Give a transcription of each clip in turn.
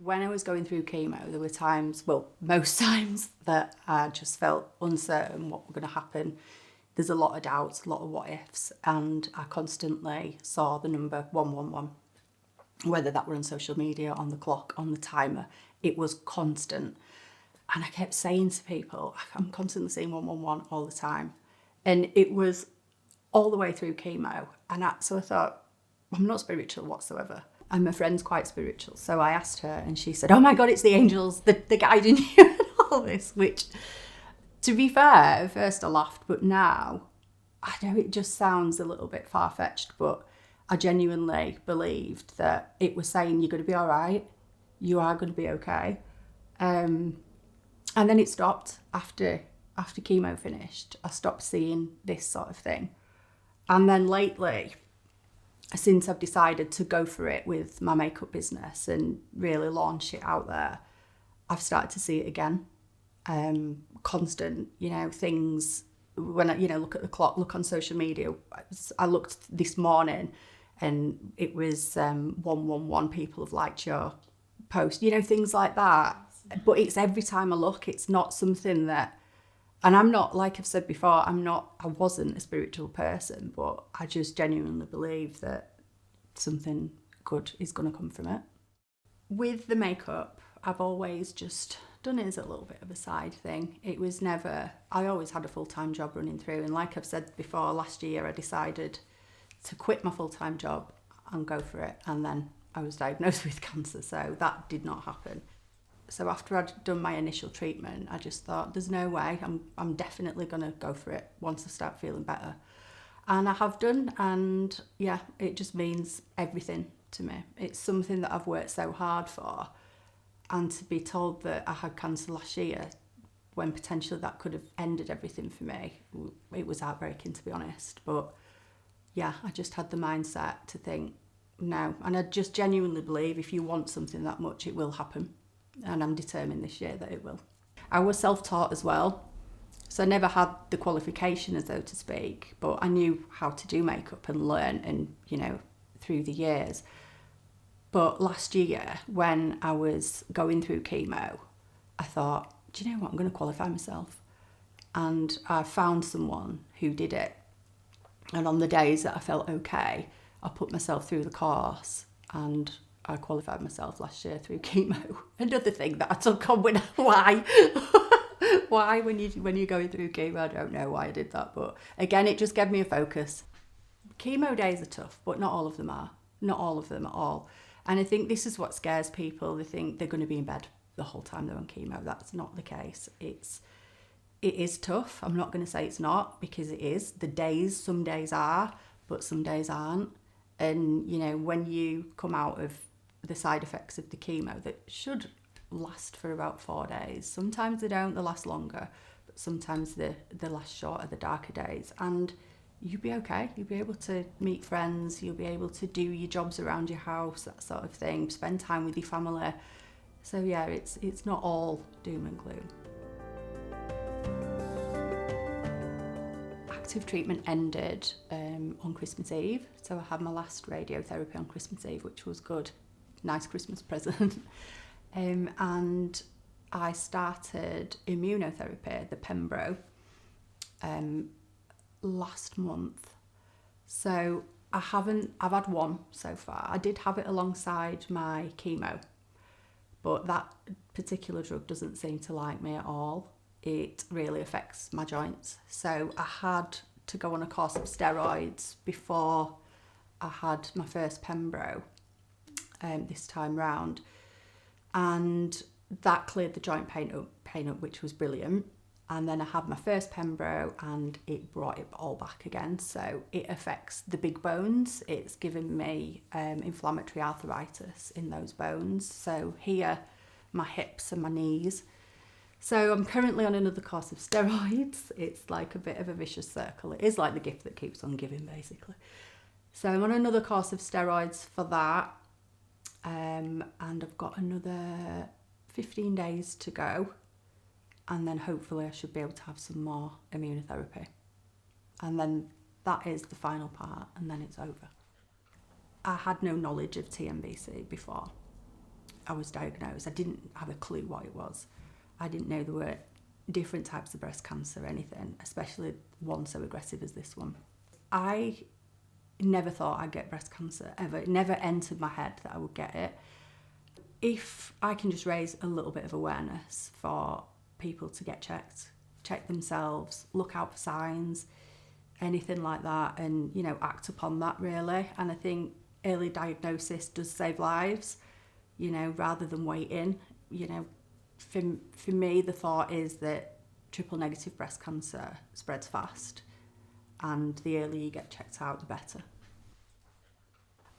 When I was going through chemo, there were times, well, most times, that I just felt uncertain what was going to happen. There's a lot of doubts, a lot of what ifs, and I constantly saw the number 111, whether that were on social media, on the clock, on the timer. It was constant. And I kept saying to people, I'm constantly saying 111 all the time. And it was all the way through chemo. So I thought, I'm not spiritual whatsoever. And my friend's quite spiritual. So I asked her and she said, oh my God, it's the angels, they're guiding you and all this, which, to be fair, at first I laughed, but now, I know it just sounds a little bit far-fetched, but I genuinely believed that it was saying you're going to be all right, you are going to be okay. And then it stopped after chemo finished. I stopped seeing this sort of thing. And then lately, since I've decided to go for it with my makeup business and really launch it out there, I've started to see it again. Constant, things. When I, look at the clock, look on social media. I looked this morning and it was 111 people have liked your post, things like that. But it's every time I look, it's not something that, and I'm not, like I've said before, I wasn't a spiritual person, but I just genuinely believe that something good is going to come from it. With the makeup, I've always just done it as a little bit of a side thing. It was never, I always had a full-time job running through. And like I've said before, last year I decided to quit my full-time job and go for it. And then I was diagnosed with cancer, so that did not happen. So after I'd done my initial treatment, I just thought, there's no way, I'm definitely going to go for it once I start feeling better. And I have done, and yeah, it just means everything to me. It's something that I've worked so hard for. And to be told that I had cancer last year, when potentially that could have ended everything for me, it was heartbreaking, to be honest. But yeah, I just had the mindset to think, no. And I just genuinely believe if you want something that much, it will happen. And I'm determined this year that it will. I was self-taught as well. So I never had the qualification, as so to speak, but I knew how to do makeup and learn and, through the years. But last year, when I was going through chemo, I thought, do you know what, I'm going to qualify myself. And I found someone who did it. And on the days that I felt okay, I put myself through the course and I qualified myself last year through chemo. Another thing that I took on with, why? Why when you're going through chemo? I don't know why I did that. But again, it just gave me a focus. Chemo days are tough, but not all of them are. Not all of them at all. And I think this is what scares people. They think they're going to be in bed the whole time they're on chemo. That's not the case. It is tough. I'm not going to say it's not, because it is. Some days are, but some days aren't. And, when you come out of the side effects of the chemo that should last for about 4 days, sometimes they don't, they last longer, but sometimes they last shorter, the darker days. And you'll be okay. You'll be able to meet friends. You'll be able to do your jobs around your house, that sort of thing. Spend time with your family. So yeah, it's not all doom and gloom. Active treatment ended on Christmas Eve. So I had my last radiotherapy on Christmas Eve, which was good. Nice Christmas present. And I started immunotherapy, the Pembro, last month. So I've had one so far. I did have it alongside my chemo, but that particular drug doesn't seem to like me at all. It really affects my joints. So I had to go on a course of steroids before I had my first Pembro this time round. And that cleared the joint pain up, which was brilliant. And then I had my first Pembro and it brought it all back again. So it affects the big bones. It's given me inflammatory arthritis in those bones. So here, my hips and my knees. So I'm currently on another course of steroids. It's like a bit of a vicious circle. It is like the gift that keeps on giving, basically. So I'm on another course of steroids for that. And I've got another 15 days to go. And then hopefully I should be able to have some more immunotherapy. And then that is the final part, and then it's over. I had no knowledge of TNBC before. I was diagnosed. I didn't have a clue what it was. I didn't know there were different types of breast cancer or anything, especially one so aggressive as this one. I never thought I'd get breast cancer, ever. It never entered my head that I would get it. If I can just raise a little bit of awareness for people to get checked, check themselves, look out for signs, anything like that, and, you know, act upon that really. And I think early diagnosis does save lives, you know, rather than waiting. You know, for me, the thought is that triple negative breast cancer spreads fast, and the earlier you get checked out, the better.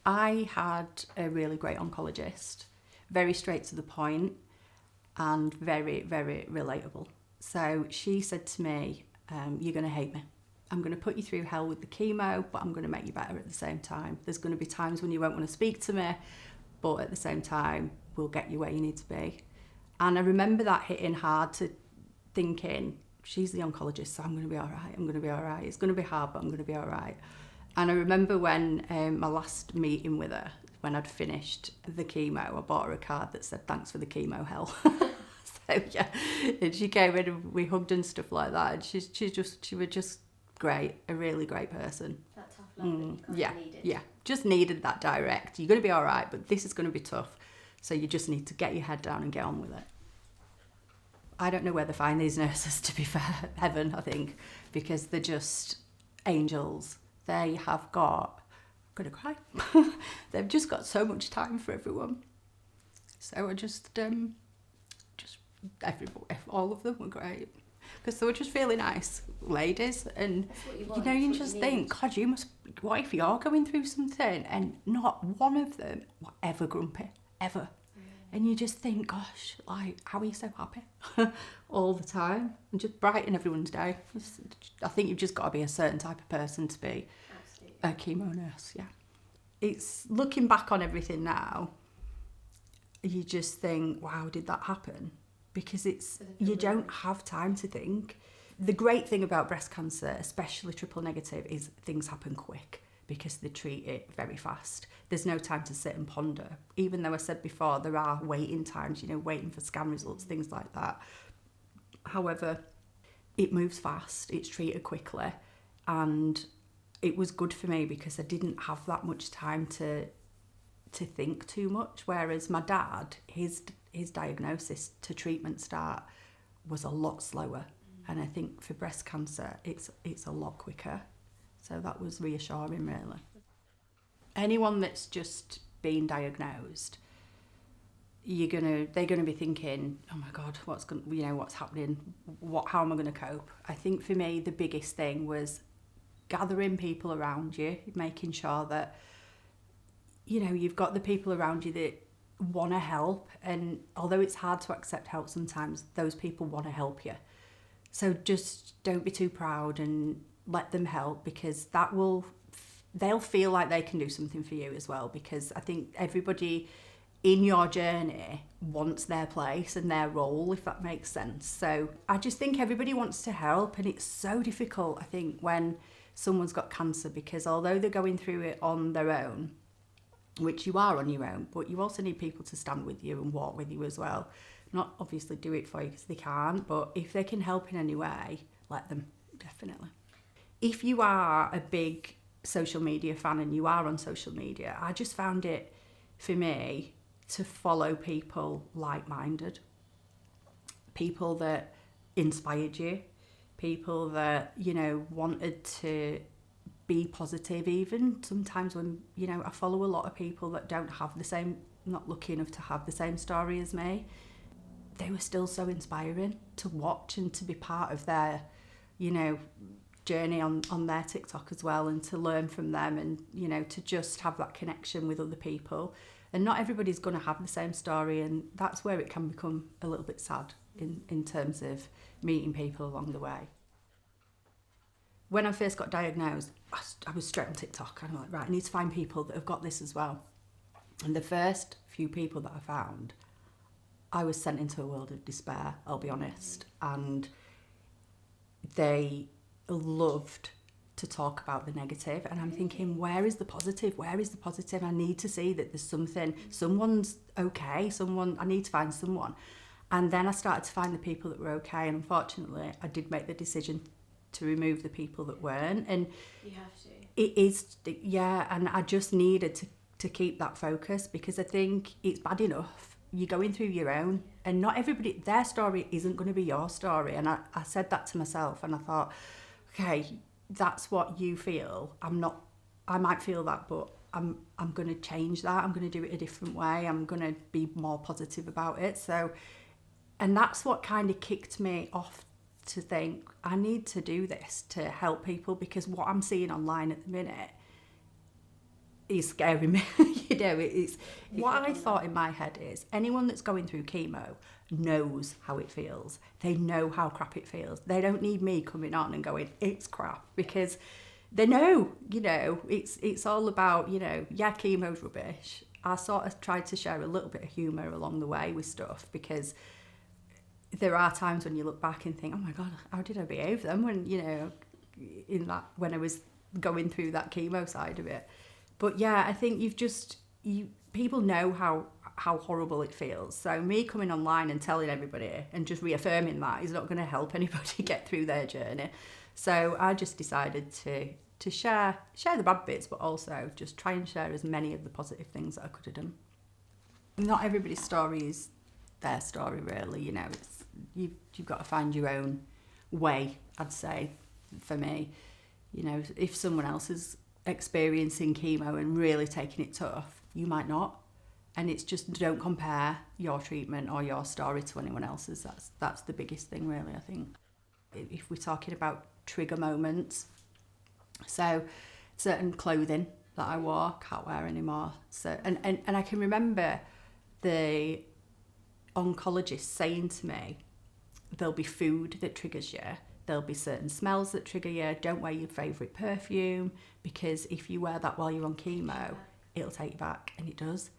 I had a really great oncologist, very straight to the point and very, very relatable. So she said to me, you're going to hate me. I'm going to put you through hell with the chemo, but I'm going to make you better at the same time. There's going to be times when you won't want to speak to me, but at the same time, we'll get you where you need to be. And I remember that hitting hard, to thinking, she's the oncologist, so I'm going to be all right. I'm going to be all right. It's going to be hard, but I'm going to be all right. And I remember when my last meeting with her, when I'd finished the chemo, I bought her a card that said, thanks for the chemo, hell. So yeah, and she came in and we hugged and stuff like that. And she was just great, a really great person. That tough love that you kind of needed. Yeah, just needed that direct. You're going to be all right, but this is going to be tough. So you just need to get your head down and get on with it. I don't know where they find these nurses, to be fair. Heaven, I think, because they're just angels. They have got, I'm going to cry. They've just got so much time for everyone. So I just all of them were great. Because they were just really nice ladies, and you know, you just think, God, what if you're going through something? And not one of them were ever grumpy, ever. And you just think, gosh, like, how are you so happy all the time? And just brighten everyone's day. I think you've just got to be a certain type of person to be a chemo nurse, yeah. It's looking back on everything now, you just think, wow, did that happen? Because you don't have time to think. The great thing about breast cancer, especially triple negative, is things happen quick because they treat it very fast. There's no time to sit and ponder. Even though I said before, there are waiting times, you know, waiting for scan results, things like that. However, it moves fast, it's treated quickly, and it was good for me because I didn't have that much time to think too much. Whereas my dad, his diagnosis to treatment start was a lot slower. And I think for breast cancer, it's a lot quicker. So that was reassuring, really. Anyone that's just been diagnosed, they're gonna be thinking, oh my God, what's happening? How am I gonna cope? I think for me, the biggest thing was gathering people around you, making sure that, you know, you've got the people around you that want to help. And although it's hard to accept help sometimes, those people want to help you. So just don't be too proud and let them help, because they'll feel like they can do something for you as well. Because I think everybody in your journey wants their place and their role, if that makes sense. So I just think everybody wants to help, and it's so difficult, I think, when someone's got cancer, because although they're going through it on their own, which you are on your own, but you also need people to stand with you and walk with you as well. Not obviously do it for you because they can't, but if they can help in any way, let them, definitely. If you are a big social media fan and you are on social media, I just found it, for me, to follow people like-minded, people that inspired you, people that, you know, wanted to be positive. Even sometimes when, you know, I follow a lot of people that not lucky enough to have the same story as me, they were still so inspiring to watch and to be part of their, you know, journey on their TikTok as well, and to learn from them, and, you know, to just have that connection with other people. And not everybody's going to have the same story, and that's where it can become a little bit sad in terms of meeting people along the way. When I first got diagnosed, I was straight on TikTok. I'm like, right, I need to find people that have got this as well. And the first few people that I found, I was sent into a world of despair, I'll be honest. And they loved to talk about the negative, and I'm thinking, where is the positive? Where is the positive? I need to see that there's something, someone's okay, I need to find someone. And then I started to find the people that were okay, and unfortunately I did make the decision to remove the people that weren't. And you have to. It is, yeah, and I just needed to keep that focus, because I think it's bad enough you're going through your own, and not everybody, their story isn't going to be your story. And I said that to myself, and I thought, okay, that's what you feel. I might feel that, but I'm going to change that. I'm going to do it a different way. I'm going to be more positive about it. So, and that's what kind of kicked me off to think, I need to do this to help people, because what I'm seeing online at the minute is scaring me. It's what I thought in my head is, anyone that's going through chemo knows how it feels. They know how crap it feels. They don't need me coming on and going, it's crap, because they know, it's all about, yeah, chemo's rubbish. I sort of tried to share a little bit of humour along the way with stuff, because there are times when you look back and think, oh my God, how did I behave then when, when I was going through that chemo side of it. But yeah, I think people know how horrible it feels. So me coming online and telling everybody and just reaffirming that is not going to help anybody get through their journey. So I just decided to share the bad bits, but also just try and share as many of the positive things that I could have done. Not everybody's story is their story, really. You've got to find your own way, I'd say, for me. If someone else is experiencing chemo and really taking it tough, you might not. And it's just, don't compare your treatment or your story to anyone else's. That's the biggest thing, really, I think. If we're talking about trigger moments, so certain clothing that I wore, can't wear anymore. So and I can remember the oncologist saying to me, there'll be food that triggers you, there'll be certain smells that trigger you, don't wear your favourite perfume, because if you wear that while you're on chemo, it'll take you back, and it does.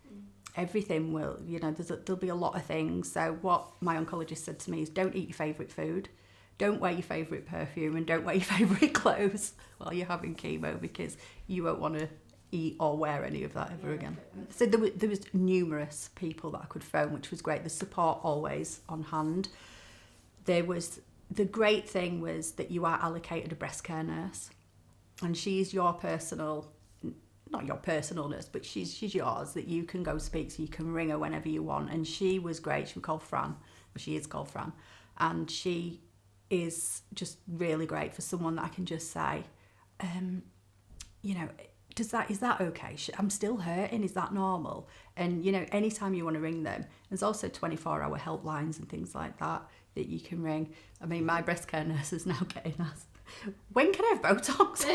Everything will, there'll be a lot of things. So what my oncologist said to me is, don't eat your favourite food, don't wear your favourite perfume, and don't wear your favourite clothes while you're having chemo, because you won't want to eat or wear any of that ever again. So there was numerous people that I could phone, which was great. The support always on hand. The great thing was that you are allocated a breast care nurse, and she's your personal, not your personal nurse, but she's yours, that you can go speak to. You can ring her whenever you want. And she was great. She was called Fran. She is called Fran. And she is just really great for someone that I can just say, is that okay? I'm still hurting. Is that normal? And, anytime you want to ring them, there's also 24-hour helplines and things like that you can ring. I mean, my breast care nurse is now getting asked, when can I have Botox?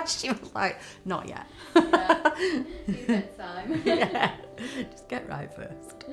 She was like, not yet. Yeah, you got time. Yeah, just get right first.